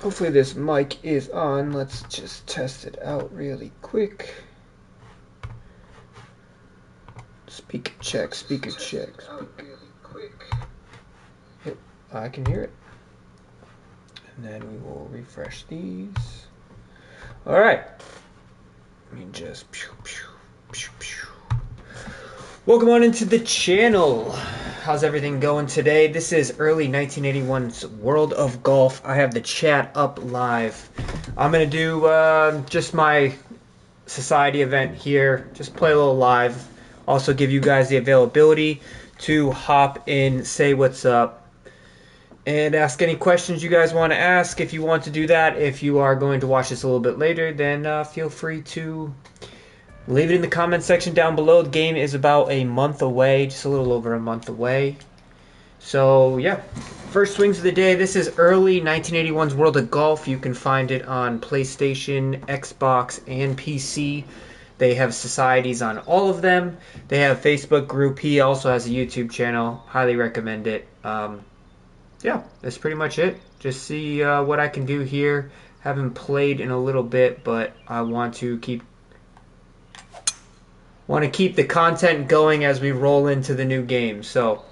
Hopefully this mic is on. Let's just test it out really quick. Speaker check, speaker check. Yep, I can hear it. And then we will refresh these. Alright. Let me just... Welcome on into the channel. How's everything going today? This is Early 1981's World of Golf. I have the chat up live. I'm going to do just my society event here. Just play a little live. Also give you guys the availability to hop in, say what's up, and ask any questions you guys want to ask. If you want to do that, if you are going to watch this a little bit later, then feel free to leave it in the comment section down below. The game is about a month away, just a little over a month away. So, yeah. First swings of the day. This is Early 1981's World of Golf. You can find it on PlayStation, Xbox, and PC. They have societies on all of them. They have a Facebook group. He also has a YouTube channel. Highly recommend it. Yeah, that's pretty much it. Just see what I can do here. Haven't played in a little bit, but I want to keep the content going as we roll into the new game. So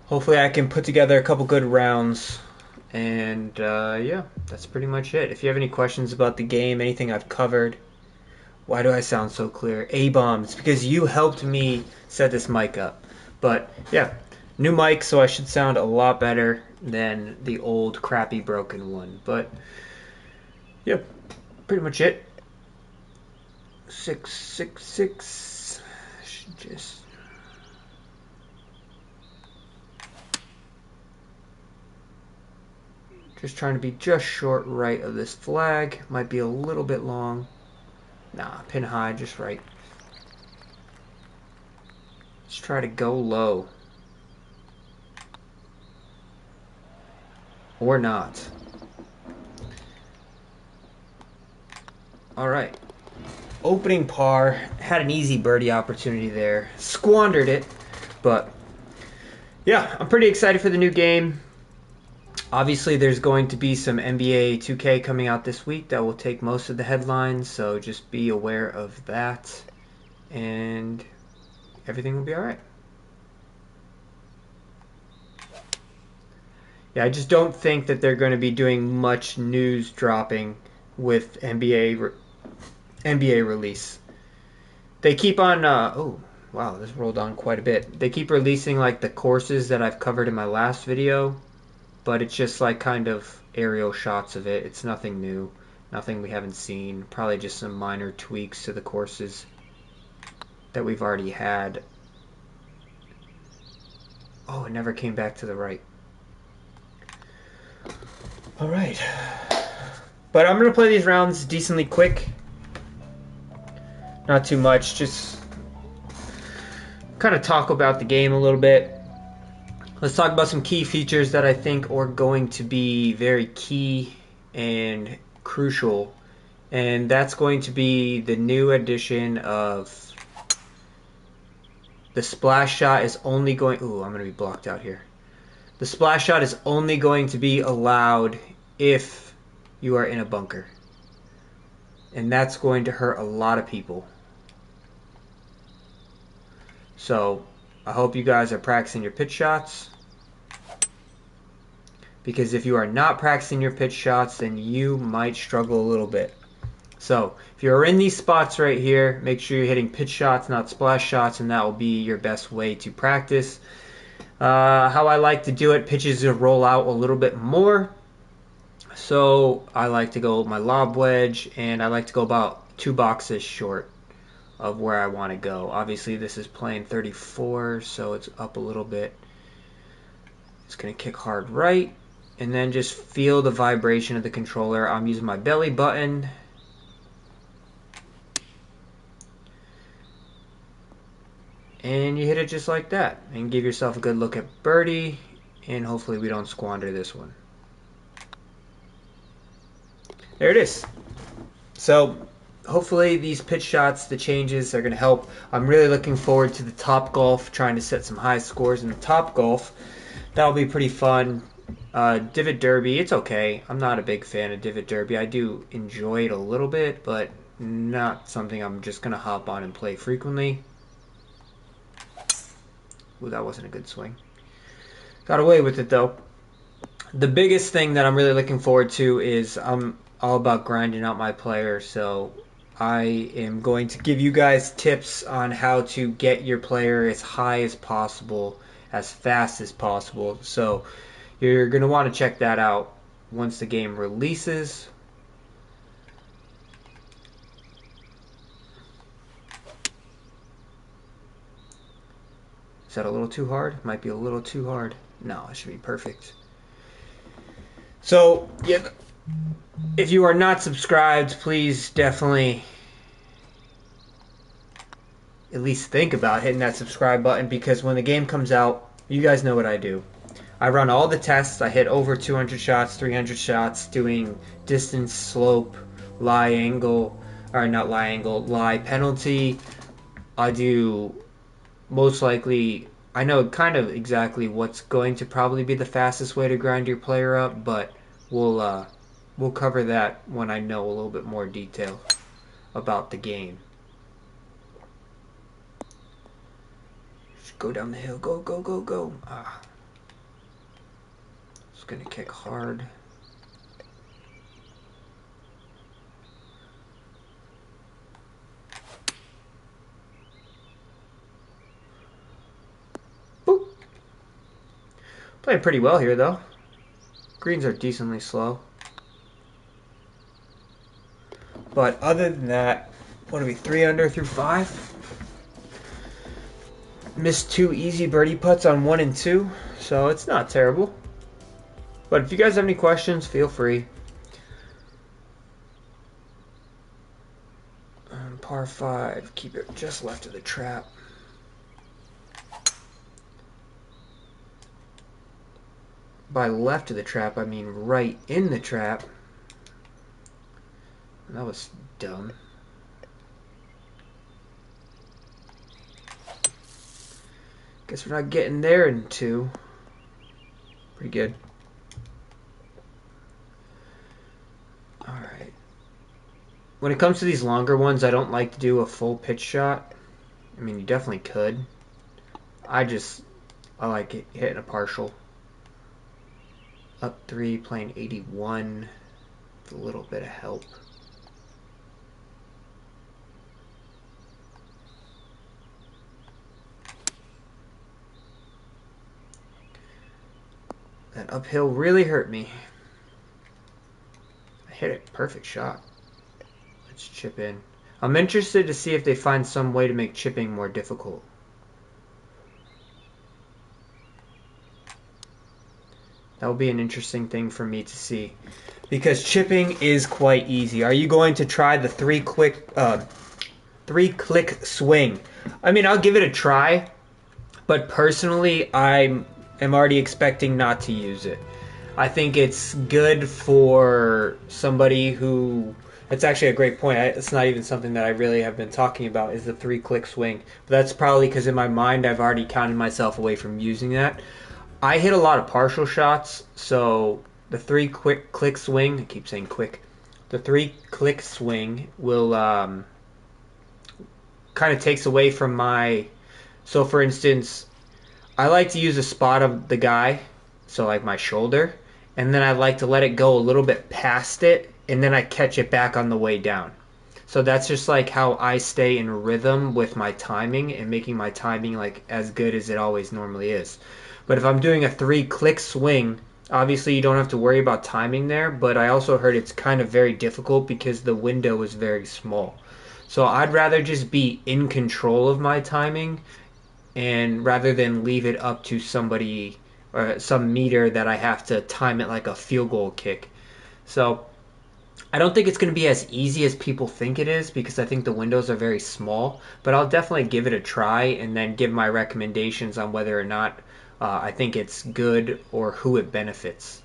hopefully I can put together a couple good rounds. And yeah, that's pretty much it. If you have any questions about the game, anything I've covered. Why do I sound so clear? A-bomb. It's because you helped me set this mic up. But yeah, new mic, so I should sound a lot better than the old crappy broken one. But yeah, pretty much it. 666. Should just trying to be just short right of this flag. Might be a little bit long. Nah, pin high, just right. Let's try to go low. Or not. Alright. Opening par. Had an easy birdie opportunity there. Squandered it. But, yeah, I'm pretty excited for the new game. Obviously, there's going to be some NBA 2K coming out this week that will take most of the headlines, so just be aware of that, and everything will be alright. Yeah, I just don't think that they're going to be doing much news dropping with NBA release. They keep on, oh, wow, this rolled on quite a bit. They keep releasing, like, the courses that I've covered in my last video, but it's just like kind of aerial shots of it. It's nothing new, nothing we haven't seen. Probably just some minor tweaks to the courses that we've already had. Oh, it never came back to the right. Alright. But I'm going to play these rounds decently quick. Not too much, just kind of talk about the game a little bit. Let's talk about some key features that I think are going to be very key and crucial. And that's going to be the new addition of the splash shot is only going... Ooh, I'm going to be blocked out here. The splash shot is only going to be allowed if you are in a bunker. And that's going to hurt a lot of people. So, I hope you guys are practicing your pitch shots. Because if you are not practicing your pitch shots, then you might struggle a little bit. So, if you're in these spots right here, make sure you're hitting pitch shots, not splash shots, and that will be your best way to practice. How I like to do it, pitches will roll out a little bit more. So, I like to go my lob wedge, and I like to go about 2 boxes short of where I want to go. Obviously, this is playing 34, so it's up a little bit. It's going to kick hard right. And then just feel the vibration of the controller. I'm using my belly button. And you hit it just like that. And give yourself a good look at birdie. And hopefully we don't squander this one. There it is. So, hopefully these pitch shots, the changes, are going to help. I'm really looking forward to the Top Golf, trying to set some high scores in the Top Golf. That'll be pretty fun. Divot Derby, it's okay. I'm not a big fan of Divot Derby. I do enjoy it a little bit, but not something I'm just going to hop on and play frequently. Ooh, that wasn't a good swing. Got away with it, though. The biggest thing that I'm really looking forward to is I'm all about grinding out my player, so I am going to give you guys tips on how to get your player as high as possible, as fast as possible. So you're going to want to check that out once the game releases. Is that a little too hard? Might be a little too hard. No, it should be perfect. So, yeah, if you are not subscribed, please definitely at least think about hitting that subscribe button, because when the game comes out, you guys know what I do. I run all the tests. I hit over 200 shots, 300 shots, doing distance, slope, lie angle, or not lie angle, lie penalty. I do most likely, I know kind of exactly what's going to probably be the fastest way to grind your player up, but we'll cover that when I know a little bit more detail about the game. Just go down the hill, go, go, go, go. It's gonna kick hard. Boop. Playing pretty well here, though. Greens are decently slow. But other than that, what are we, 3 under through 5? Missed 2 easy birdie putts on 1 and 2, so it's not terrible. But if you guys have any questions, feel free. Par 5, keep it just left of the trap. By left of the trap, I mean right in the trap. That was dumb. Guess we're not getting there in 2. Pretty good. Alright. When it comes to these longer ones, I don't like to do a full pitch shot. I mean, you definitely could. I like it, hitting a partial. Up 3, playing 81 with a little bit of help. That uphill really hurt me. I hit it. Perfect shot. Let's chip in. I'm interested to see if they find some way to make chipping more difficult. That will be an interesting thing for me to see, because chipping is quite easy. Are you going to try the 3-click swing? I mean, I'll give it a try, but personally, I am already expecting not to use it. I think it's good for somebody who... It's actually a great point. It's not even something that I really have been talking about, is the 3-click swing. But that's probably because in my mind I've already counted myself away from using that. I hit a lot of partial shots, so the 3-click swing, I keep saying quick, the 3-click swing will kind of takes away from my... So for instance, I like to use a spot of the guy, so like my shoulder, and then I like to let it go a little bit past it, and then I catch it back on the way down. So that's just like how I stay in rhythm with my timing and making my timing like as good as it always normally is. But if I'm doing a 3-click swing, obviously you don't have to worry about timing there, but I also heard it's kind of very difficult because the window is very small. So I'd rather just be in control of my timing, and rather than leave it up to somebody or some meter that I have to time it like a field goal kick. So I don't think it's going to be as easy as people think it is, because I think the windows are very small, but I'll definitely give it a try and then give my recommendations on whether or not I think it's good or who it benefits.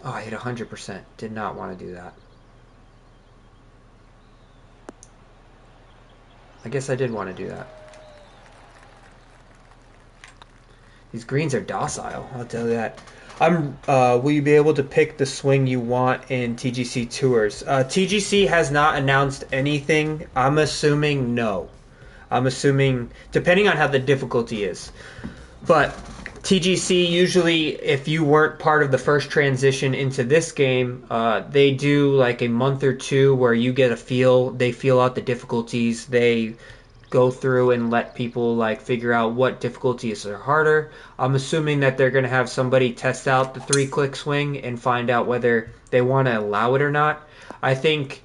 Oh, I hit 100%. Did not want to do that. I guess I did want to do that. These greens are docile, I'll tell you that. Will you be able to pick the swing you want in TGC Tours? TGC has not announced anything. I'm assuming no. I'm assuming, depending on how the difficulty is. But TGC usually, if you weren't part of the first transition into this game, they do like a month or two where you get a feel. They feel out the difficulties. They go through and let people like figure out what difficulties are harder. I'm assuming that they're going to have somebody test out the 3-click swing and find out whether they want to allow it or not. I think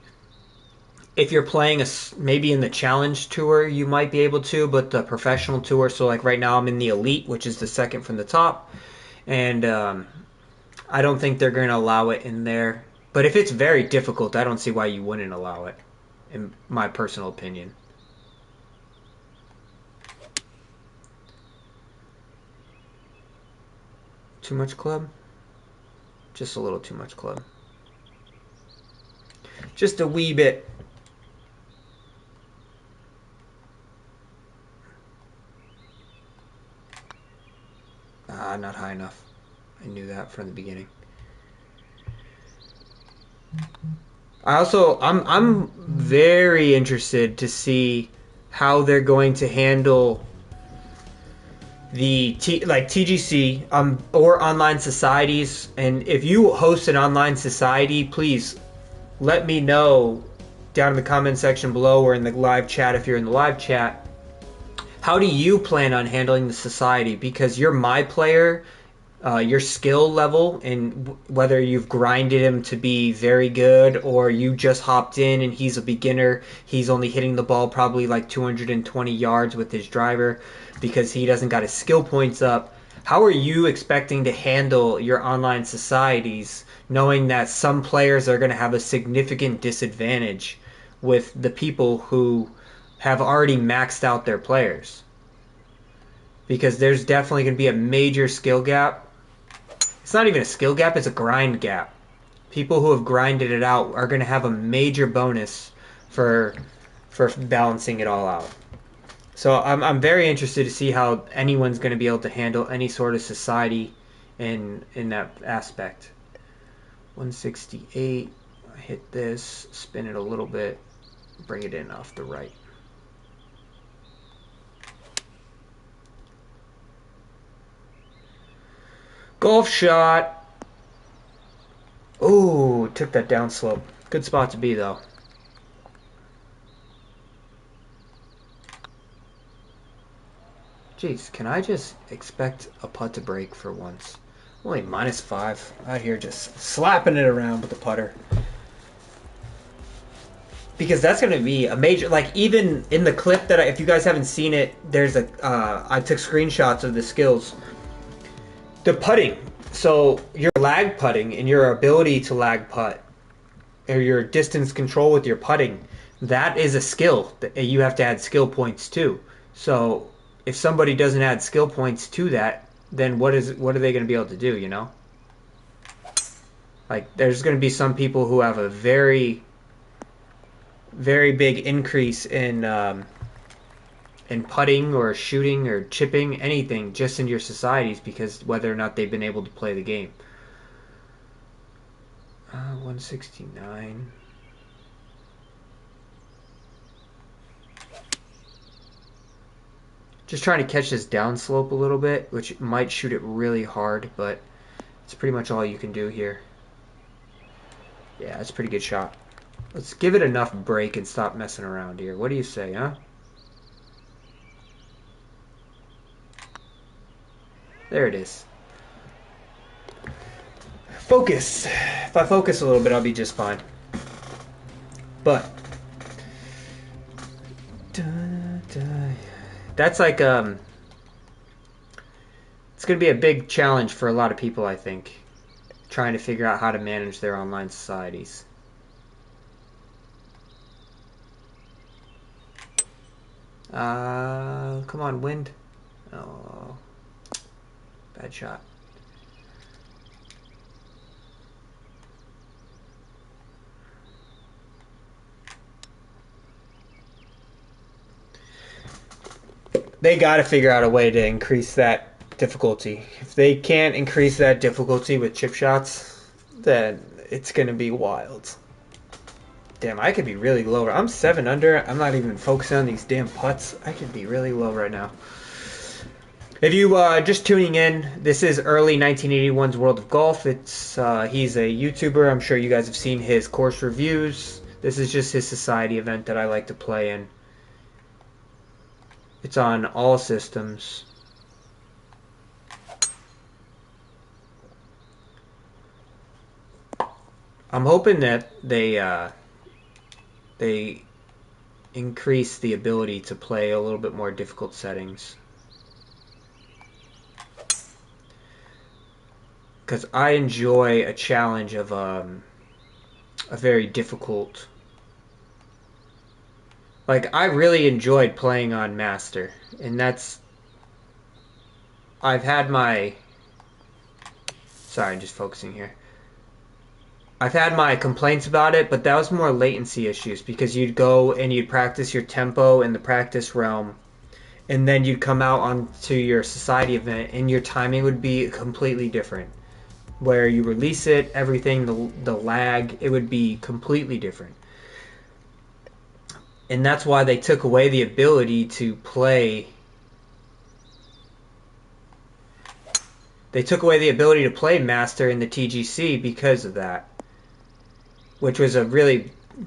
if you're playing maybe in the challenge tour you might be able to, but the professional tour, so like right now I'm in the elite, which is the second from the top, and I don't think they're going to allow it in there. But if it's very difficult, I don't see why you wouldn't allow it, in my personal opinion. Too much club? Just a little too much club. Just a wee bit. Not high enough. I knew that from the beginning. I'm very interested to see how they're going to handle the TGC or online societies. And if you host an online society, please let me know down in the comment section below or in the live chat if you're in the live chat. How do you plan on handling the society? Because you're my player, your skill level, and whether you've grinded him to be very good or you just hopped in and he's a beginner, he's only hitting the ball probably like 220 yards with his driver because he doesn't got his skill points up. How are you expecting to handle your online societies knowing that some players are going to have a significant disadvantage with the people who have already maxed out their players? Because there's definitely going to be a major skill gap. It's not even a skill gap, it's a grind gap. People who have grinded it out are going to have a major bonus for balancing it all out. So I'm very interested to see how anyone's going to be able to handle any sort of society in that aspect. 168. I hit this, spin it a little bit, bring it in off the right. Golf shot. Oh, took that down slope. Good spot to be, though. Jeez, can I just expect a putt to break for once? Only -5 out here just slapping it around with the putter. Because that's going to be a major, like even in the clip that if you guys haven't seen it, there's I took screenshots of the skills. The putting, so your lag putting and your ability to lag putt, or your distance control with your putting, that is a skill that you have to add skill points to. So if somebody doesn't add skill points to that, then what are they going to be able to do? You know, like there's going to be some people who have a very, very big increase in putting or shooting or chipping, anything, just in your societies because whether or not they've been able to play the game. 169. Just trying to catch this downslope a little bit, which might shoot it really hard, but it's pretty much all you can do here. Yeah, it's a pretty good shot. Let's give it enough break and stop messing around here. What do you say, huh? There it is. Focus. If I focus a little bit, I'll be just fine. But that's like it's going to be a big challenge for a lot of people, I think, trying to figure out how to manage their online societies. Come on, wind. Oh, bad shot. They got to figure out a way to increase that difficulty. If they can't increase that difficulty with chip shots, then it's gonna be wild. Damn, I could be really low. I'm 7 under. I'm not even focusing on these damn putts. I could be really low right now. If you just tuning in, this is Early 1981's World of Golf. It's he's a YouTuber. I'm sure you guys have seen his course reviews. This is just his society event that I like to play in. It's on all systems. I'm hoping that they increase the ability to play a little bit more difficult settings. Because I enjoy a challenge of a very difficult. Like, I really enjoyed playing on Master, and that's. I've had my. Sorry, I'm just focusing here. I've had my complaints about it, but that was more latency issues because you'd go and you'd practice your tempo in the practice realm, and then you'd come out onto your society event, and your timing would be completely different. Where you release it, everything, the lag, it would be completely different. And that's why they took away the ability to play. They took away the ability to play Master in the TGC because of that. Which was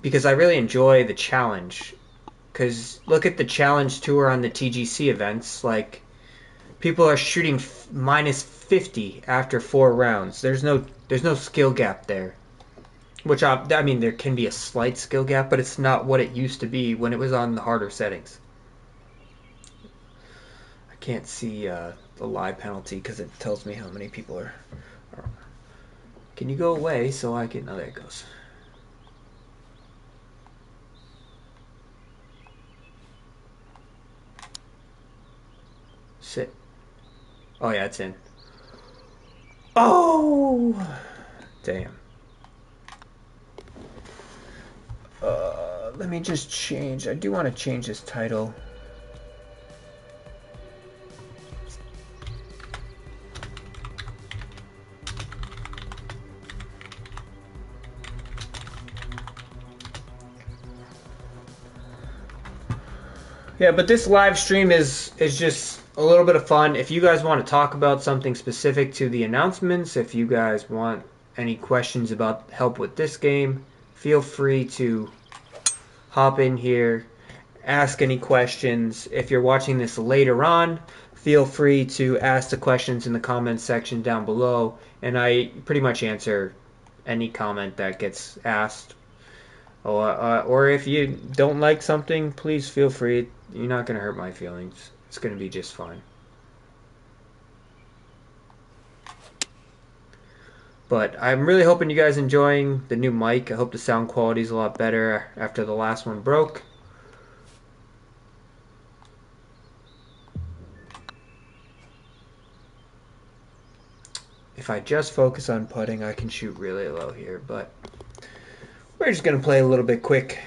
because I really enjoy the challenge. Because look at the challenge tour on the TGC events, like people are shooting minus 50 after 4 rounds. There's no skill gap there. Which I mean, there can be a slight skill gap, but it's not what it used to be when it was on the harder settings. I can't see the live penalty because it tells me how many people are. Can you go away so I can? Oh, there it goes. Sit. Oh yeah, it's in. Oh, damn. Let me just change. I do want to change this title. Yeah, but this live stream is just a little bit of fun. If you guys want to talk about something specific to the announcements, if you guys want any questions about help with this game, feel free to hop in here, ask any questions. If you're watching this later on, feel free to ask the questions in the comments section down below, and I pretty much answer any comment that gets asked. Or if you don't like something, please feel free. You're not going to hurt my feelings. It's going to be just fine. But I'm really hoping you guys enjoying the new mic. I hope the sound quality is a lot better after the last one broke. If I just focus on putting, I can shoot really low here, but we're just going to play a little bit quick.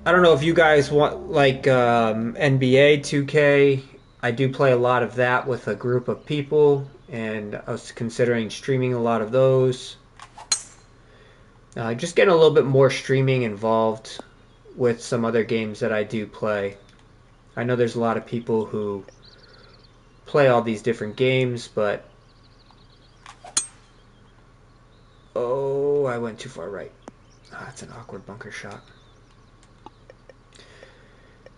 I don't know if you guys want like NBA 2K. I do play a lot of that with a group of people, and I was considering streaming a lot of those. Just getting a little bit more streaming involved with some other games that I do play. I know there's a lot of people who play all these different games, but oh, I went too far right. That's an awkward bunker shot.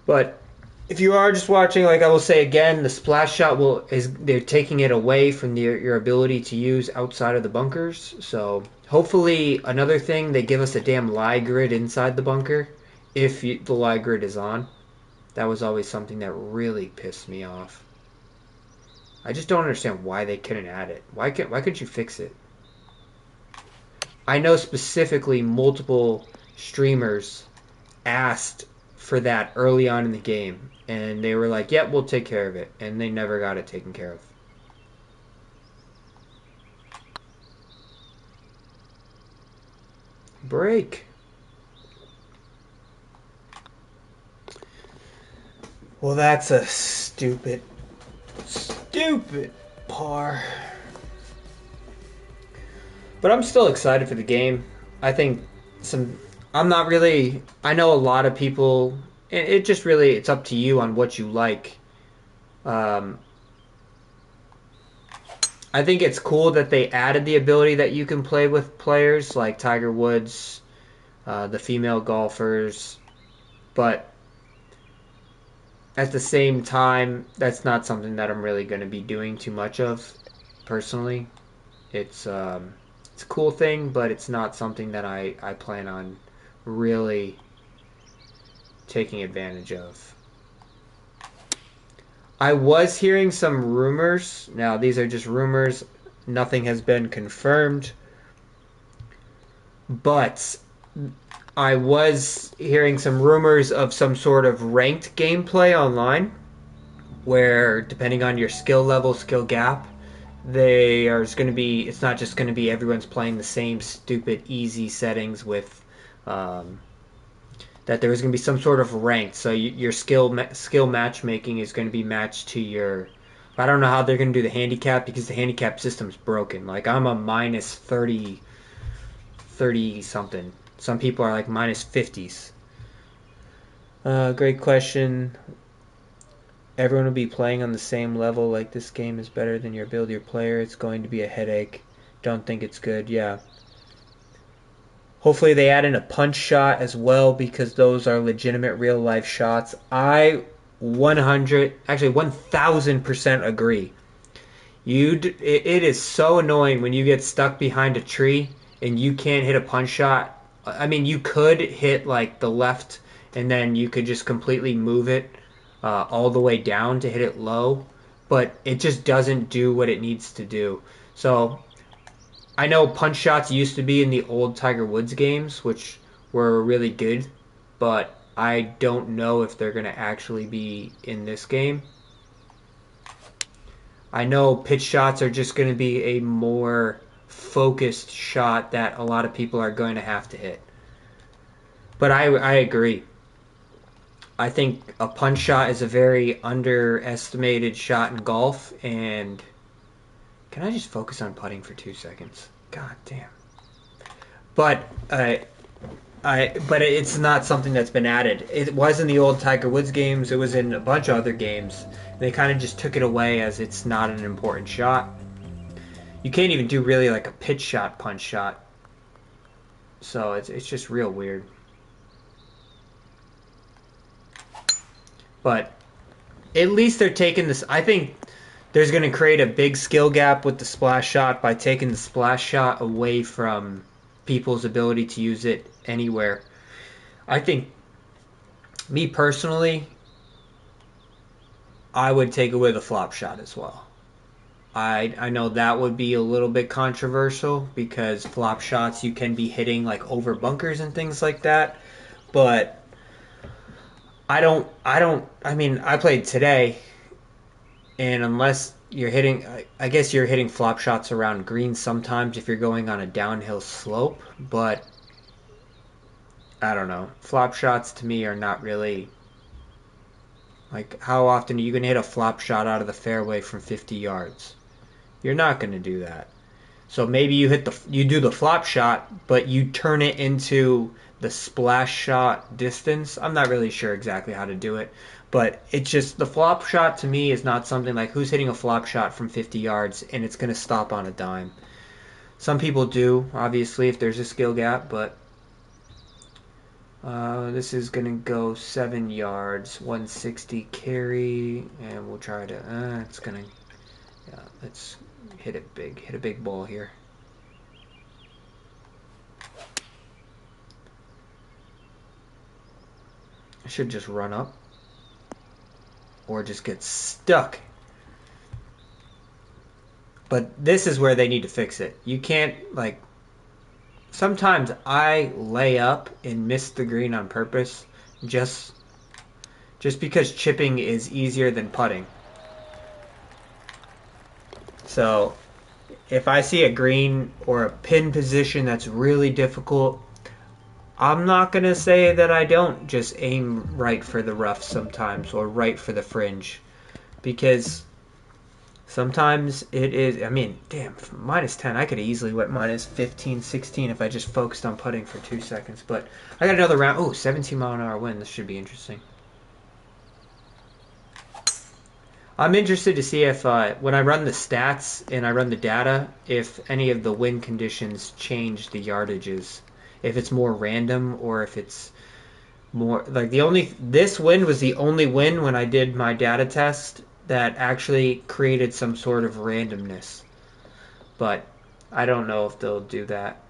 But if you are just watching, like I will say again, the splash shot they're taking it away from your ability to use outside of the bunkers. So hopefully another thing, they give us a damn lie grid inside the bunker if the lie grid is on. That was always something that really pissed me off. I just don't understand why they couldn't add it. Why couldn't you fix it? I know specifically multiple streamers asked for that early on in the game, and they were like, yep, we'll take care of it, and they never got it taken care of. Break. Well, that's a stupid par. But I'm still excited for the game. I think some. I'm not really. I know a lot of people. It just really. It's up to you on what you like. Um, I think it's cool that they added the ability that you can play with players like Tiger Woods, the female golfers. But at the same time, that's not something that I'm really going to be doing too much of personally. It's a cool thing, but it's not something that I plan on really taking advantage of. I was hearing some rumors. Now, these are just rumors. Nothing has been confirmed. But I was hearing some rumors of some sort of ranked gameplay online where, depending on your skill level, skill gap, they are going to be. It's not just going to be everyone's playing the same stupid easy settings with. That there is going to be some sort of ranked, so your skill matchmaking is going to be matched to your. I don't know how they're going to do the handicap because the handicap system's broken. Like I'm a minus 30 something. Some people are like minus 50s. Great question. Everyone will be playing on the same level. Like this game is better than your build your player. It's going to be a headache. Don't think it's good. Yeah. Hopefully they add in a punch shot as well because those are legitimate real life shots. I 1000% agree. It is so annoying when you get stuck behind a tree and you can't hit a punch shot. I mean, you could hit like the left and then you could just completely move it all the way down to hit it low, but it just doesn't do what it needs to do. So I know punch shots used to be in the old Tiger Woods games, which were really good, but I don't know if they're going to actually be in this game. I know pitch shots are just going to be a more focused shot that a lot of people are going to have to hit. But I agree. I think a punch shot is a very underestimated shot in golf, and can I just focus on putting for 2 seconds? God damn. But but it's not something that's been added. It was in the old Tiger Woods games. It was in a bunch of other games. They kind of just took it away as it's not an important shot. You can't even do really like a pitch shot, punch shot. So it's just real weird. But at least they're taking this. I think there's going to create a big skill gap with the splash shot by taking the splash shot away from people's ability to use it anywhere. I think, me personally, I would take away the flop shot as well. I know that would be a little bit controversial because flop shots you can be hitting like over bunkers and things like that, but I mean I played today and unless you're hitting I guess you're hitting flop shots around greens sometimes if you're going on a downhill slope, but I don't know. Flop shots to me are not really like how often are you going to hit a flop shot out of the fairway from 50 yards? You're not going to do that. So maybe you do the flop shot, but you turn it into the splash shot distance. I'm not really sure exactly how to do it, but it's just the flop shot to me is not something like who's hitting a flop shot from 50 yards and it's going to stop on a dime. Some people do, obviously, if there's a skill gap, but this is going to go 7 yards, 160 carry, and we'll try to, it's going to, yeah, let's hit it big, hit a big ball here. I should just run up or just get stuck. But this is where they need to fix it. You can't, like, sometimes I lay up and miss the green on purpose just because chipping is easier than putting. So if I see a green or a pin position that's really difficult, I'm not going to say that I don't just aim right for the rough sometimes or right for the fringe. Because sometimes it is, I mean, damn, minus 10, I could have easily went minus 15, 16 if I just focused on putting for 2 seconds. But I got another round. Oh, 17 mile an hour wind. This should be interesting. I'm interested to see if, when I run the stats and I run the data, if any of the wind conditions change the yardages. If it's more random or if it's more, like this wind was the only wind when I did my data test that actually created some sort of randomness. But I don't know if they'll do that.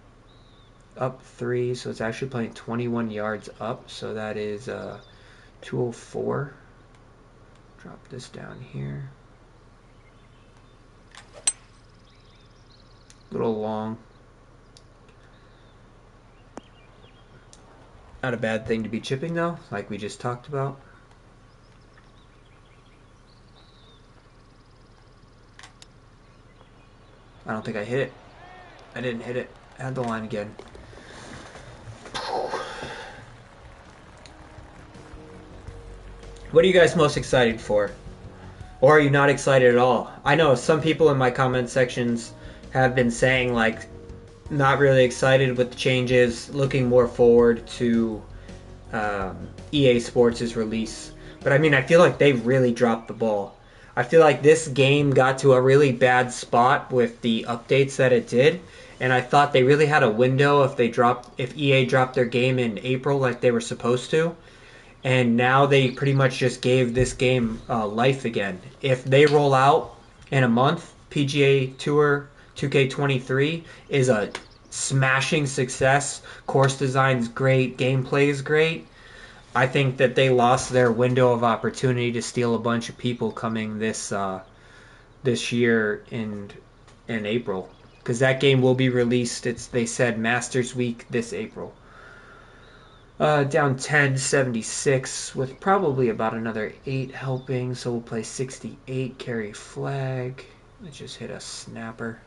Up 3, so it's actually playing 21 yards up, so that is 204. Drop this down here. A little long. Not a bad thing to be chipping though, like we just talked about. I don't think I hit it. I didn't hit it. I had the line again. What are you guys most excited for? Or are you not excited at all? I know some people in my comment sections have been saying, like, not really excited with the changes, looking more forward to EA Sports' release. But I mean, I feel like they really dropped the ball. I feel like this game got to a really bad spot with the updates that it did, and I thought they really had a window if EA dropped their game in April like they were supposed to. And now they pretty much just gave this game life again. If they roll out in a month, PGA Tour 2K23 is a smashing success. Course design's great, gameplay is great. I think that they lost their window of opportunity to steal a bunch of people coming this year in April, because that game will be released. They said Masters Week this April. Down 10-76 with probably about another 8 helping, so we'll play 68, carry flag. Let's just hit a snapper.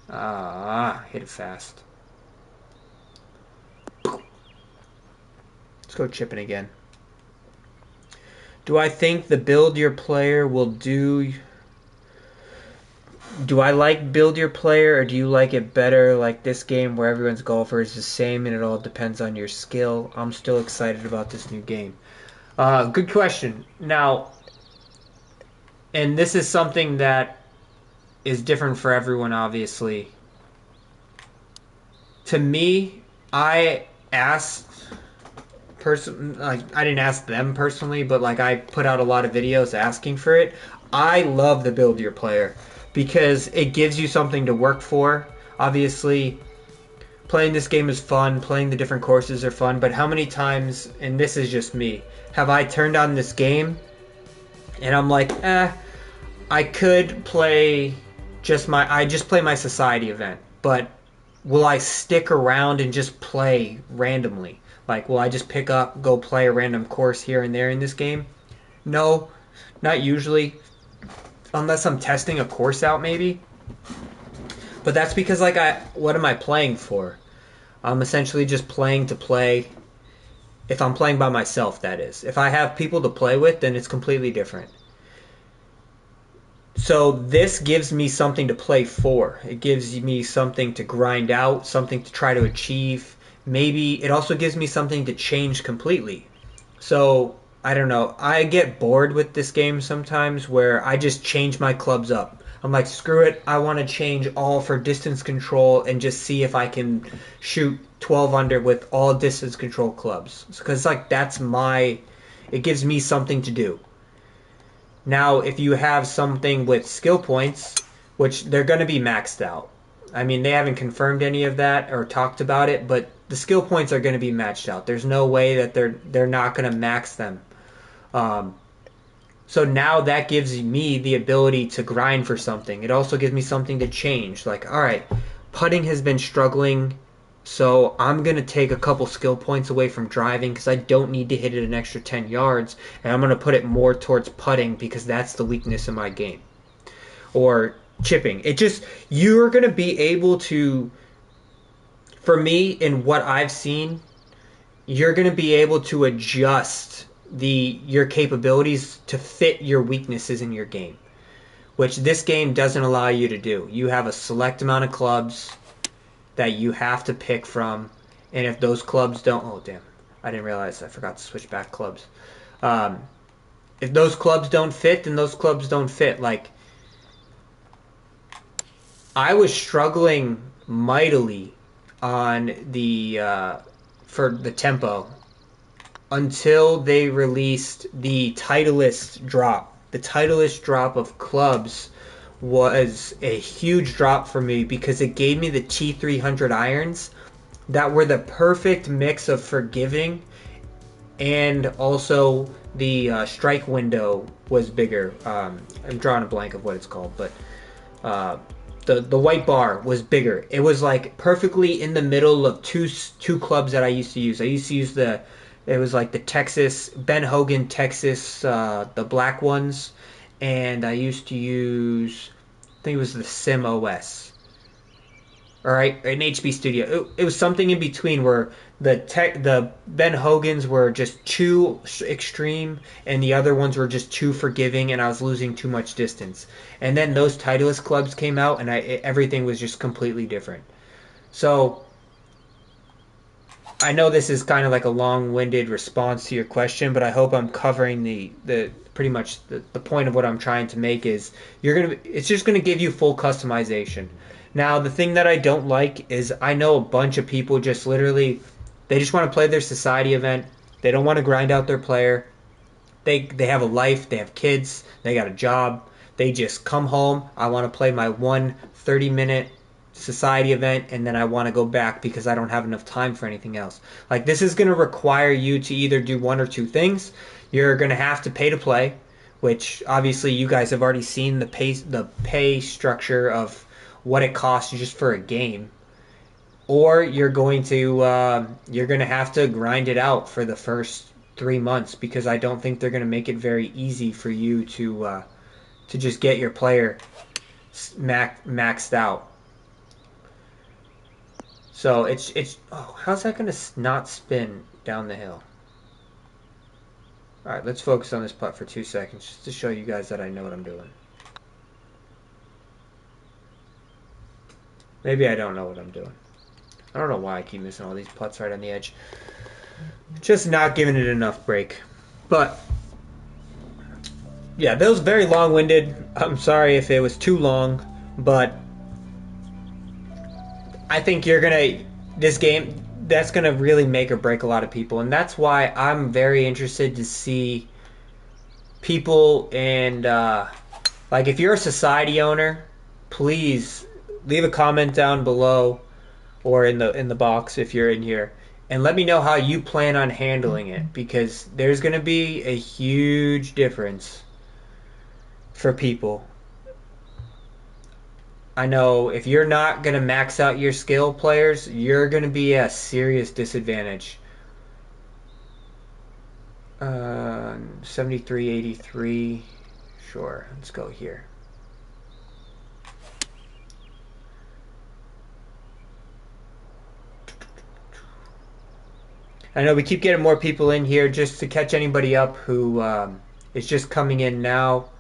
Hit it fast. Let's go chipping again. Do I think the build your player will do... Do I like build your player, or do you like it better like this game where everyone's golfer is the same and it all depends on your skill? I'm still excited about this new game. Good question. Now, and this is something that is different for everyone, obviously. To me, I didn't ask them personally, but like I put out a lot of videos asking for it. I love the build your player, because it gives you something to work for. Obviously, playing this game is fun, playing the different courses are fun, but how many times, and this is just me, have I turned on this game and I'm like, I could play I just play my society event, but will I stick around and just play randomly? Like, will I just pick up, go play a random course here and there in this game? No, not usually. Unless I'm testing a course out, maybe. But that's because, like, what am I playing for? I'm essentially just playing to play. If I'm playing by myself, that is. If I have people to play with, then it's completely different. So this gives me something to play for. It gives me something to grind out, something to try to achieve. Maybe it also gives me something to change completely. So I don't know. I get bored with this game sometimes where I just change my clubs up. I'm like, screw it. I want to change all for distance control and just see if I can shoot 12 under with all distance control clubs. Because like it gives me something to do. Now, if you have something with skill points, which they're going to be maxed out. I mean, they haven't confirmed any of that or talked about it, but the skill points are going to be matched out. There's no way that they're not going to max them. So now that gives me the ability to grind for something. It also gives me something to change. Like, all right, putting has been struggling, so I'm going to take a couple skill points away from driving because I don't need to hit it an extra 10 yards, and I'm going to put it more towards putting because that's the weakness in my game. Or chipping. You're going to be able to for me, in what I've seen, you're going to be able to adjust your capabilities to fit your weaknesses in your game, which this game doesn't allow you to do. You have a select amount of clubs that you have to pick from, and if those clubs don't, oh damn, I didn't realize I forgot to switch back clubs. Um, if those clubs don't fit, then those clubs don't fit. Like, I was struggling mightily on for the tempo until they released the Titleist drop. The Titleist drop of clubs was a huge drop for me because it gave me the T300 irons that were the perfect mix of forgiving, and also the strike window was bigger. I'm drawing a blank of what it's called, but the white bar was bigger. It was like perfectly in the middle of two clubs that I used to use. I used to use it was like the Texas Ben Hogan Texas, the black ones, and I used to use, I think it was the Sim OS, all right, an HB Studio. It was something in between where the Ben Hogans were just too extreme, and the other ones were just too forgiving, and I was losing too much distance. And then those Titleist clubs came out, and everything was just completely different. So I know this is kind of like a long-winded response to your question, but I hope I'm covering the pretty much the point of what I'm trying to make is it's just gonna give you full customization. Now, the thing that I don't like is I know a bunch of people just literally they just want to play their society event. They don't want to grind out their player. They have a life, they have kids, they got a job. They just come home, I want to play my 30-minute society event, and then I want to go back because I don't have enough time for anything else. Like, this is going to require you to either do one or two things. You're going to have to pay to play, which obviously you guys have already seen the pay structure of what it costs just for a game, or you're going to have to grind it out for the first 3 months, because I don't think they're going to make it very easy for you to just get your player maxed out. So it's oh, how's that going to not spin down the hill? All right, let's focus on this putt for 2 seconds just to show you guys that I know what I'm doing. Maybe I don't know what I'm doing. I don't know why I keep missing all these putts right on the edge. Just not giving it enough break. But yeah, that was very long-winded. I'm sorry if it was too long, but I think this game, that's gonna really make or break a lot of people, and that's why I'm very interested to see people. And like, if you're a society owner, please leave a comment down below or in the box if you're in here, and let me know how you plan on handling it, because there's going to be a huge difference for people. I know if you're not going to max out your skill players, you're going to be at a serious disadvantage. 73-83. Sure, let's go here. I know we keep getting more people in here, just to catch anybody up who is just coming in now,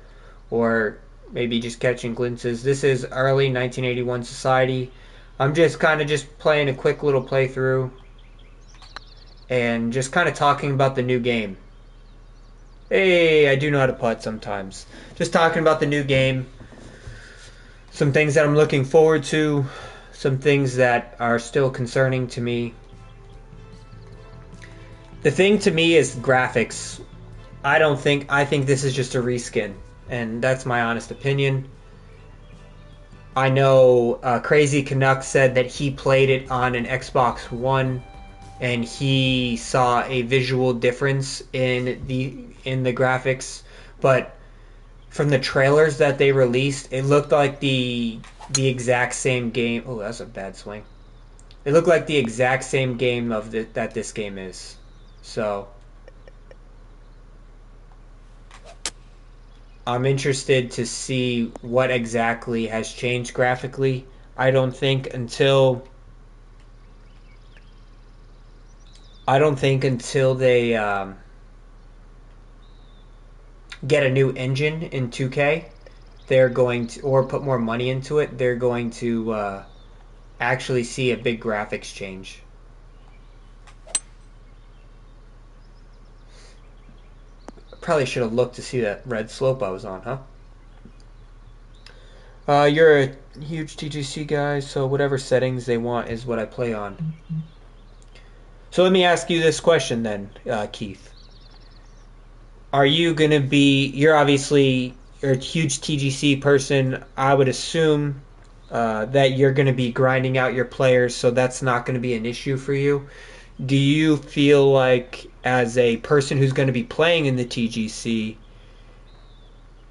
or maybe just catching glimpses. This is Early 1981 Society. I'm just kind of just playing a quick little playthrough and just kind of talking about the new game. Hey, I do know how to putt sometimes. Just talking about the new game, some things that I'm looking forward to, some things that are still concerning to me. The thing to me is graphics. I think this is just a reskin, and that's my honest opinion. I know Crazy Canuck said that he played it on an Xbox One, and he saw a visual difference in the graphics, but from the trailers that they released, it looked like the exact same game. Oh, that's a bad swing. It looked like the exact same game that this game is. So I'm interested to see what exactly has changed graphically. I don't think until I don't think until they get a new engine in 2K, they're going to, or put more money into it, they're going to actually see a big graphics change. Probably should have looked to see that red slope I was on, huh? You're a huge TGC guy, so whatever settings they want is what I play on. So let me ask you this question then, Keith. Are you going to be, you're a huge TGC person. I would assume that you're going to be grinding out your players, so that's not going to be an issue for you. Do you feel like, as a person who's going to be playing in the TGC,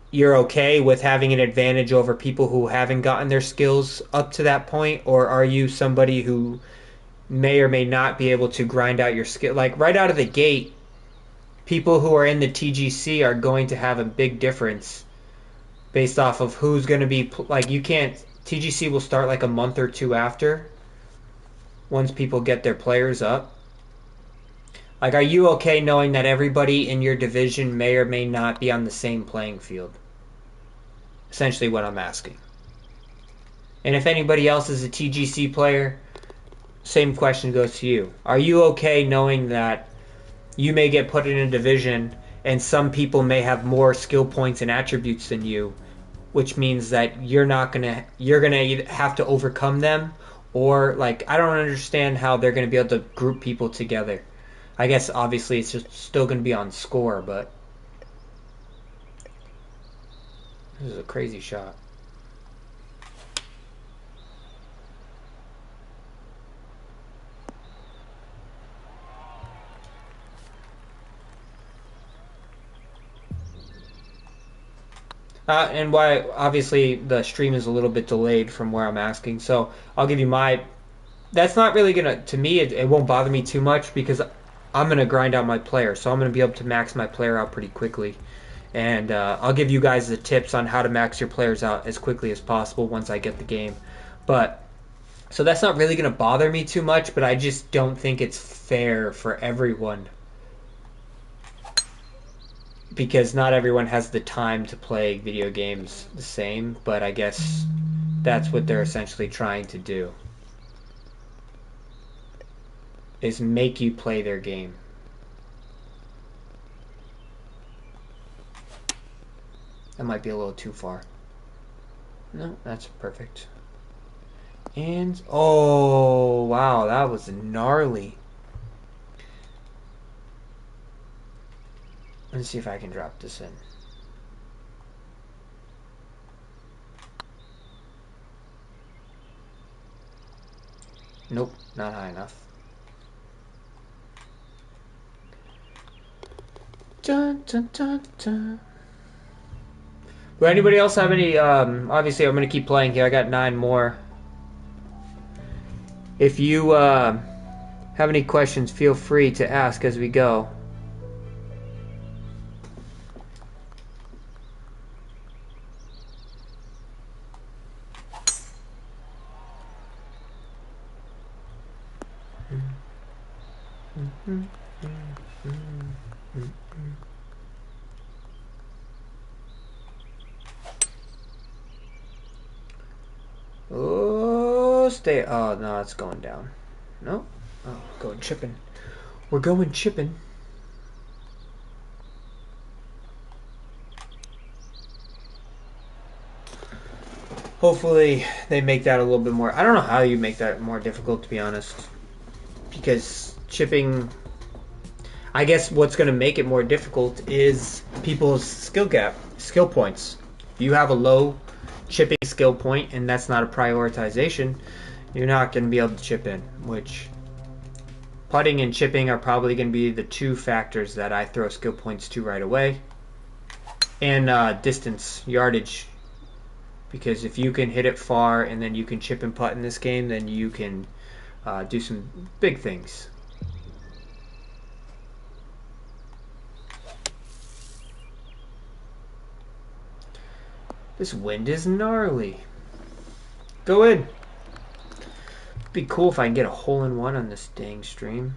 you're okay with having an advantage over people who haven't gotten their skills up to that point? Or are you somebody who may or may not be able to grind out your skill? Like, right out of the gate, people who are in the TGC are going to have a big difference based off of who's going to be, like, you can't, TGC will start like a month or two after, once people get their players up. Like, are you okay knowing that everybody in your division may or may not be on the same playing field? Essentially what I'm asking. And if anybody else is a TGC player, same question goes to you. Are you okay knowing that you may get put in a division and some people may have more skill points and attributes than you, which means that you're gonna have to overcome them? Or, like, I don't understand how they're gonna be able to group people together. I guess obviously it's just still gonna be on score, but this is a crazy shot. And why, obviously, the stream is a little bit delayed from where I'm asking, so I'll give you my. That's not really gonna, to me, it won't bother me too much because I'm gonna grind out my player, so I'm gonna be able to max my player out pretty quickly. And I'll give you guys the tips on how to max your players out as quickly as possible once I get the game. But so that's not really gonna bother me too much, but I just don't think it's fair for everyone because not everyone has the time to play video games the same, but I guess that's what they're essentially trying to do, is make you play their game. That might be a little too far. No, that's perfect. And, oh, wow, that was gnarly. Let's see if I can drop this in. Nope, not high enough. Dun, dun, dun, dun. Will anybody else have any, obviously I'm going to keep playing here. I got 9 more. If you have any questions, feel free to ask as we go. Oh, stay. Oh, no, it's going down. No. Oh, going chipping. We're going chipping. Hopefully they make that a little bit more. I don't know how you make that more difficult, to be honest. Because chipping, I guess what's going to make it more difficult is people's skill points. If you have a low chipping skill point and that's not a prioritization, you're not going to be able to chip in, which putting and chipping are probably going to be the 2 factors that I throw skill points to right away. And distance, yardage. Because if you can hit it far and then you can chip and putt in this game, then you can do some big things. This wind is gnarly. Go in. Be cool if I can get a hole-in-one on this dang stream.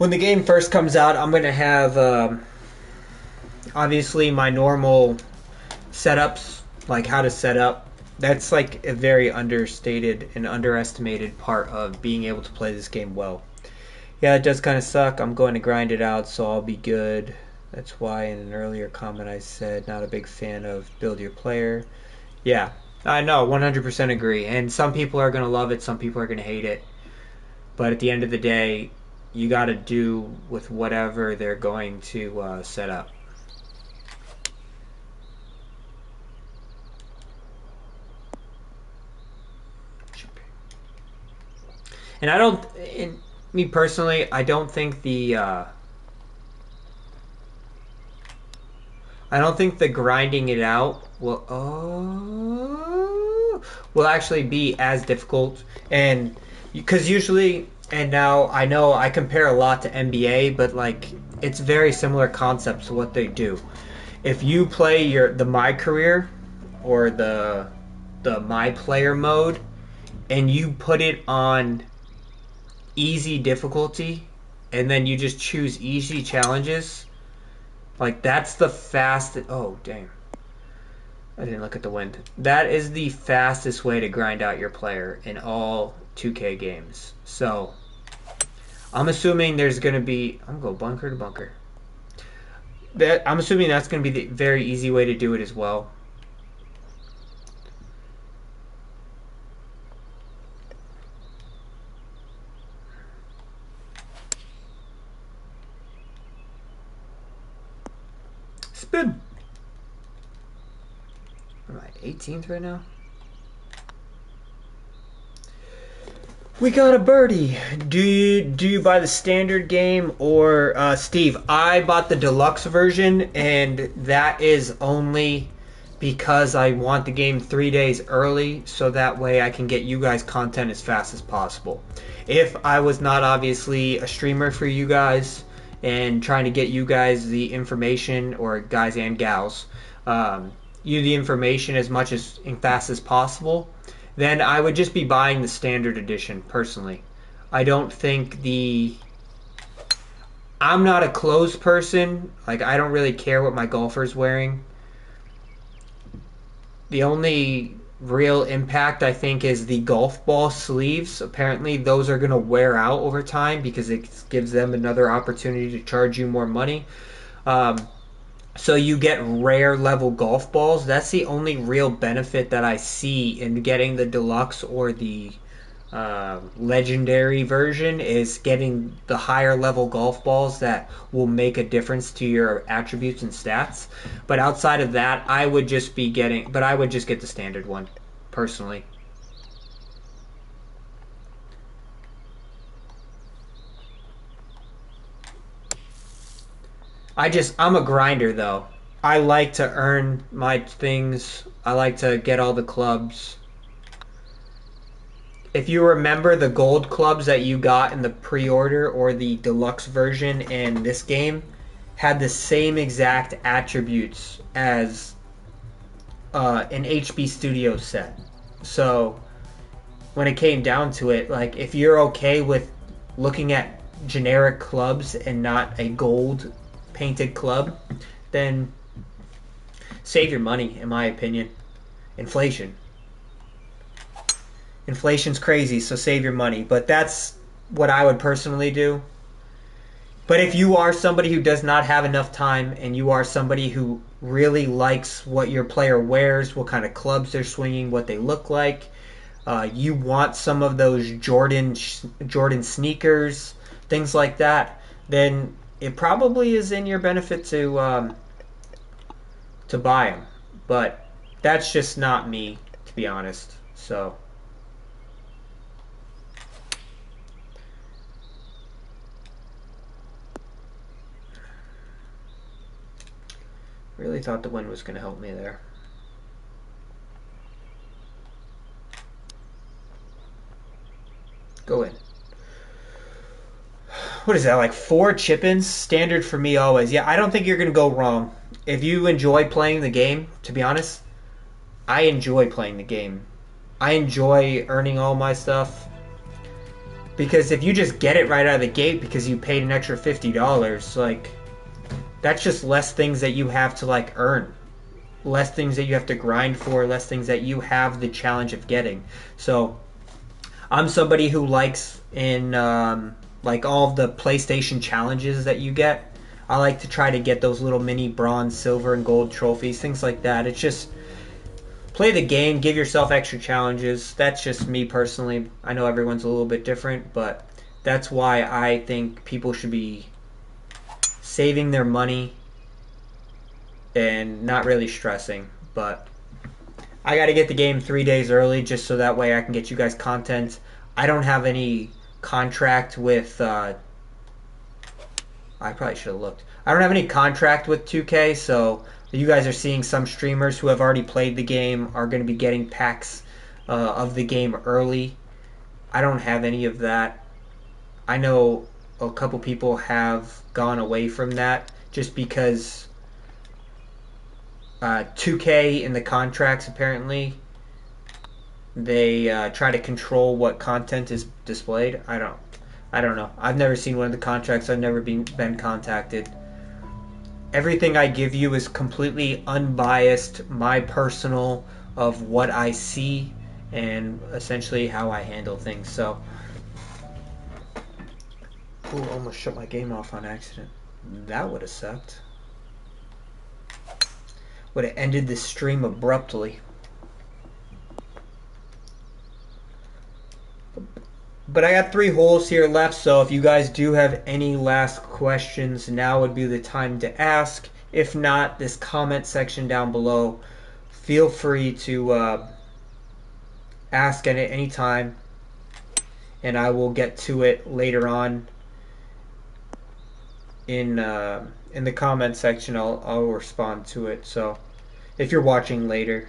when the game first comes out, I'm going to have obviously my normal setups, like how to set up. That's like a very understated and underestimated part of being able to play this game well. Yeah, it does kind of suck. I'm going to grind it out, so I'll be good. That's why in an earlier comment I said not a big fan of build your player. Yeah, I know, 100% agree. And some people are going to love it, some people are going to hate it. But at the end of the day, you got to do with whatever they're going to set up. And I don't, me personally, I don't think the grinding it out will actually be as difficult. And because usually, and now I know I compare a lot to NBA, but like it's very similar concepts to what they do. If you play the My Career or the My Player mode and you put it on easy difficulty and then you just choose easy challenges, like that's the fastest. Oh damn, I didn't look at the wind. That is the fastest way to grind out your player in all 2K games. So I'm assuming there's going to be, I'm going to go bunker to bunker. I'm assuming that's going to be the very easy way to do it as well. Spin. Am I 18th right now? We got a birdie. Do you buy the standard game or Steve? I bought the deluxe version, and that is only because I want the game 3 days early, so that way I can get you guys content as fast as possible. If I was not obviously a streamer for you guys and trying to get you guys the information, or guys and gals, you the information as much as fast as possible, then I would just be buying the standard edition personally. I don't think I'm not a clothes person. Like, I don't really care what my golfer's wearing. The only real impact, I think, is the golf ball sleeves. Apparently, those are going to wear out over time because it gives them another opportunity to charge you more money. So you get rare level golf balls. That's the only real benefit that I see in getting the deluxe or the legendary version, is getting the higher level golf balls that will make a difference to your attributes and stats. But outside of that, I would just get the standard one personally. I'm a grinder though. I like to earn my things. I like to get all the clubs. If you remember, the gold clubs that you got in the pre-order or the deluxe version in this game had the same exact attributes as an HB Studio set. So when it came down to it, like, if you're okay with looking at generic clubs and not a gold painted club, then save your money, in my opinion. Inflation's crazy, so save your money. But that's what I would personally do. But if you are somebody who does not have enough time, and you are somebody who really likes what your player wears, what kind of clubs they're swinging, what they look like, you want some of those Jordan sneakers, things like that, then it probably is in your benefit to buy them. But that's just not me, to be honest. So really thought the wind was going to help me there. Go in. What is that, like 4 chip-ins? Standard for me always. Yeah, I don't think you're going to go wrong. If you enjoy playing the game, to be honest, I enjoy playing the game. I enjoy earning all my stuff. Because if you just get it right out of the gate because you paid an extra $50, like, that's just less things that you have to, like, earn. Less things that you have to grind for, less things that you have the challenge of getting. So I'm somebody who likes in like all of the PlayStation challenges that you get. I like to try to get those little mini bronze, silver, and gold trophies, things like that. It's just play the game, give yourself extra challenges. That's just me personally. I know everyone's a little bit different, but that's why I think people should be saving their money and not really stressing. But I got to get the game 3 days early just so that way I can get you guys content. I don't have any contract with I probably should have looked. I don't have any contract with 2K, so you guys are seeing some streamers who have already played the game are going to be getting packs of the game early. I don't have any of that. I know a couple people have gone away from that just because 2K in the contracts, apparently they try to control what content is displayed. I don't know. I've never seen one of the contracts. I've never been contacted. Everything I give you is completely unbiased, my personal of what I see and essentially how I handle things. So, ooh, almost shut my game off on accident. That would have sucked. Would have ended the stream abruptly. But I got 3 holes here left, so if you guys do have any last questions, now would be the time to ask. If not, this comment section down below, feel free to ask at any time, and I will get to it later on in the comment section. I'll respond to it. So if you're watching later,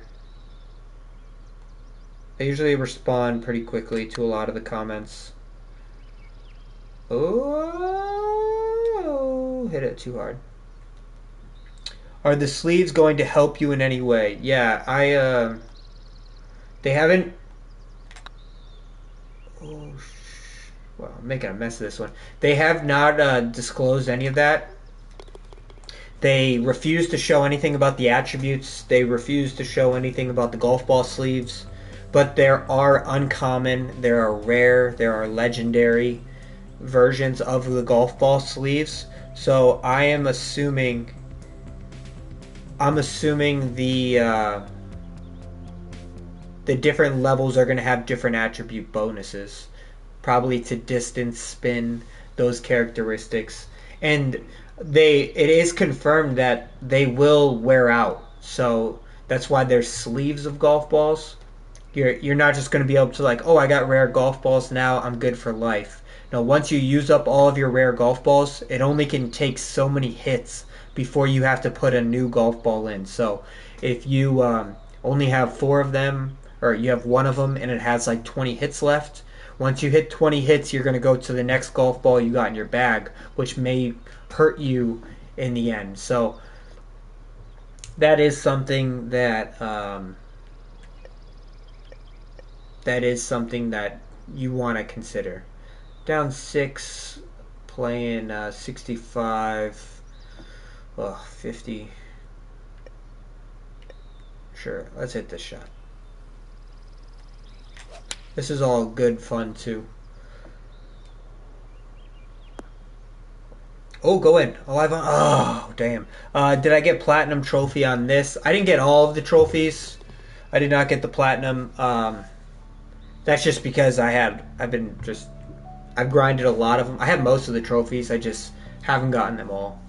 I usually respond pretty quickly to a lot of the comments. Oh, hit it too hard. Are the sleeves going to help you in any way? Yeah, they haven't. Oh, well, I'm making a mess of this one. They have not disclosed any of that. They refuse to show anything about the attributes. They refuse to show anything about the golf ball sleeves. But there are uncommon, there are rare, there are legendary versions of the golf ball sleeves. So I am assuming the different levels are going to have different attribute bonuses, probably to distance, spin, those characteristics. And it is confirmed that they will wear out. So that's why there's sleeves of golf balls. You're not just going to be able to, like, oh, I got rare golf balls now, I'm good for life. No, once you use up all of your rare golf balls, it only can take so many hits before you have to put a new golf ball in. So if you only have 4 of them, or you have 1 of them and it has like 20 hits left, once you hit 20 hits, you're going to go to the next golf ball you got in your bag, which may hurt you in the end. So that is something that you want to consider. Down 6, playing 65, 50. Sure, let's hit this shot. This is all good fun too. Oh, go in. Alive on. Oh, damn. Did I get platinum trophy on this? I didn't get all of the trophies. I did not get the platinum. That's just because I've grinded a lot of them. I have most of the trophies. I just haven't gotten them all.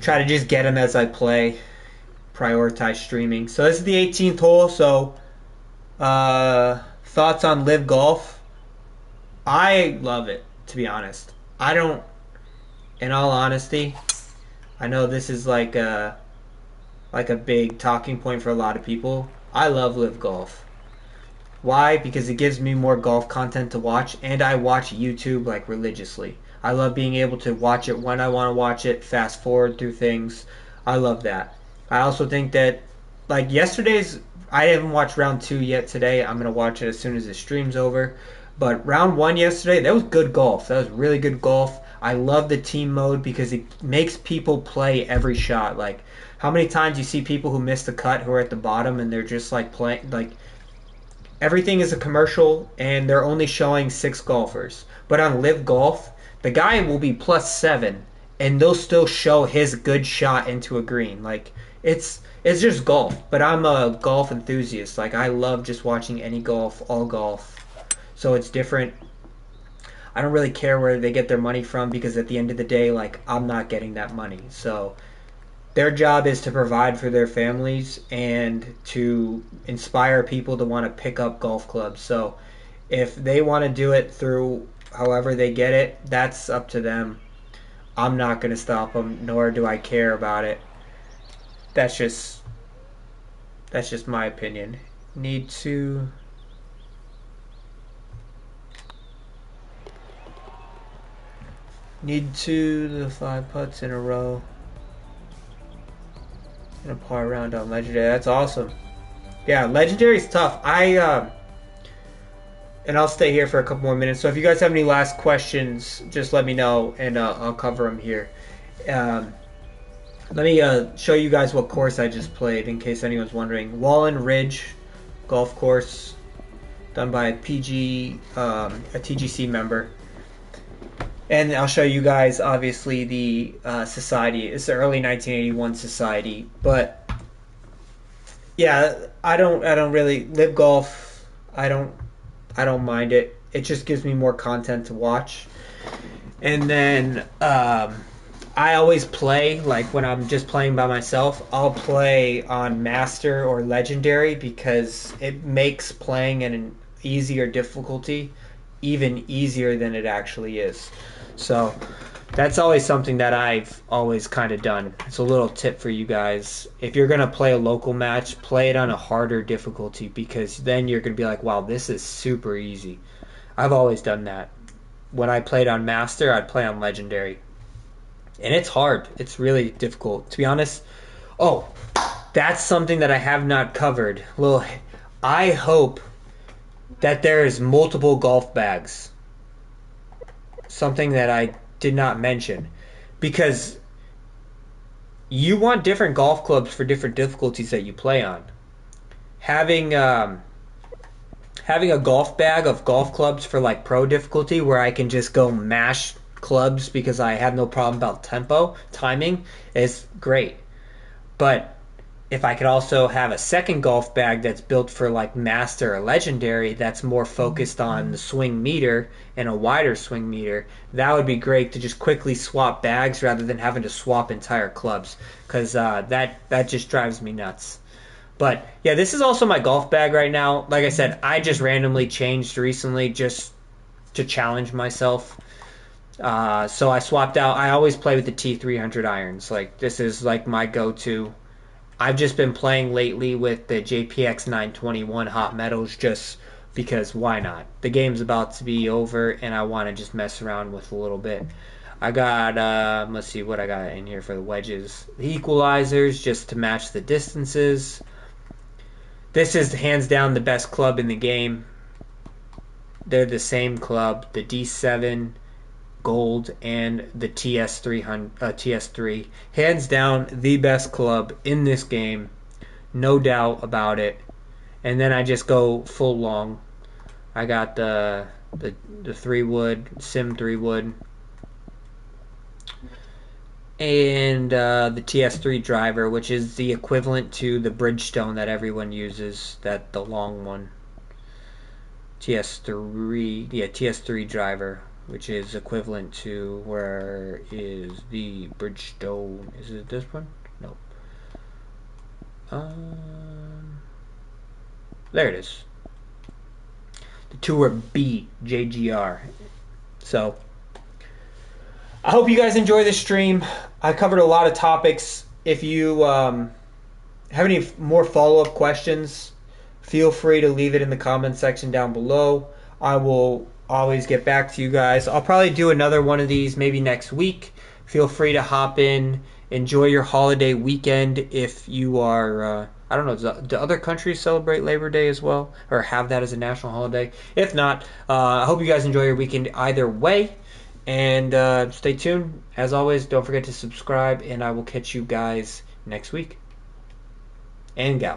Try to just get them as I play. Prioritize streaming. So this is the 18th hole. So thoughts on Live Golf? I love it, to be honest. I don't, in all honesty, I know this is like a big talking point for a lot of people. I love Live Golf. Why? Because it gives me more golf content to watch, and I watch YouTube like religiously. I love being able to watch it when I want to watch it, fast forward through things. I love that. I also think that, like, yesterday's I haven't watched round 2 yet today. I'm gonna watch it as soon as the stream's over. But round 1 yesterday, that was good golf. That was really good golf. I love the team mode because it makes people play every shot. Like, how many times you see people who miss the cut who are at the bottom and they're just like playing, like, everything is a commercial and they're only showing 6 golfers. But on Live Golf, the guy will be +7 and they'll still show his good shot into a green. Like, it's just golf. But I'm a golf enthusiast. Like, I love just watching any golf, all golf. So it's different. I don't really care where they get their money from because at the end of the day, like, I'm not getting that money. So their job is to provide for their families and to inspire people to want to pick up golf clubs. So if they want to do it through however they get it, that's up to them. I'm not going to stop them, nor do I care about it. That's just my opinion. Need to the 5 putts in a row and a par round on Legendary. That's awesome. Yeah, Legendary's tough. And I'll stay here for a couple more minutes. So if you guys have any last questions, just let me know and I'll cover them here. Let me show you guys what course I just played in case anyone's wondering. Wallen Ridge golf course, done by a TGC member. And I'll show you guys, obviously, the society. It's the early 1981 society. But yeah, I don't really live golf. I don't mind it. It just gives me more content to watch. And then I always play, like when I'm just playing by myself, I'll play on Master or Legendary because it makes playing at an easier difficulty even easier than it actually is. So that's always something that I've always kind of done. It's a little tip for you guys. If you're going to play a local match, play it on a harder difficulty because then you're going to be like, wow, this is super easy. I've always done that. When I played on Master, I'd play on Legendary. And it's hard. It's really difficult. To be honest, that's something that I have not covered. I hope that there is multiple golf bags. Something that I did not mention. Because you want different golf clubs for different difficulties that you play on. Having a golf bag of golf clubs for like pro difficulty where I can just go mash clubs because I have no problem about timing is great. But if I could also have a second golf bag that's built for like Master or Legendary that's more focused on the swing meter and a wider swing meter, that would be great to just quickly swap bags rather than having to swap entire clubs because that just drives me nuts. But yeah, this is also my golf bag right now. Like I said, I just randomly changed recently just to challenge myself. So I swapped out. I always play with the T300 irons. Like this is like my go-to. I've just been playing lately with the JPX 921 hot metals just because why not? The game's about to be over and I want to just mess around with a little bit. I got, let's see what I got in here for the wedges. The equalizers just to match the distances. This is hands down the best club in the game. They're the same club, the D7 Gold and the TS3. Hands down the best club in this game, no doubt about it. And then I just go full long. I got the 3-wood, Sim 3-wood, and the TS3 driver, which is the equivalent to the Bridgestone that everyone uses, the long one. TS3 driver, which is equivalent to, where is the Bridgestone? Is it this one? No. There it is. The Tour B JGR. So, I hope you guys enjoy this stream. I covered a lot of topics. If you have any more follow-up questions, feel free to leave it in the comment section down below. I will always get back to you guys. I'll probably do another one of these maybe next week. Feel free to hop in. Enjoy your holiday weekend if you are I don't know. Do other countries celebrate Labor Day as well, or have that as a national holiday? If not, I hope you guys enjoy your weekend either way. And stay tuned. As always, don't forget to subscribe, and I will catch you guys next week. And gal.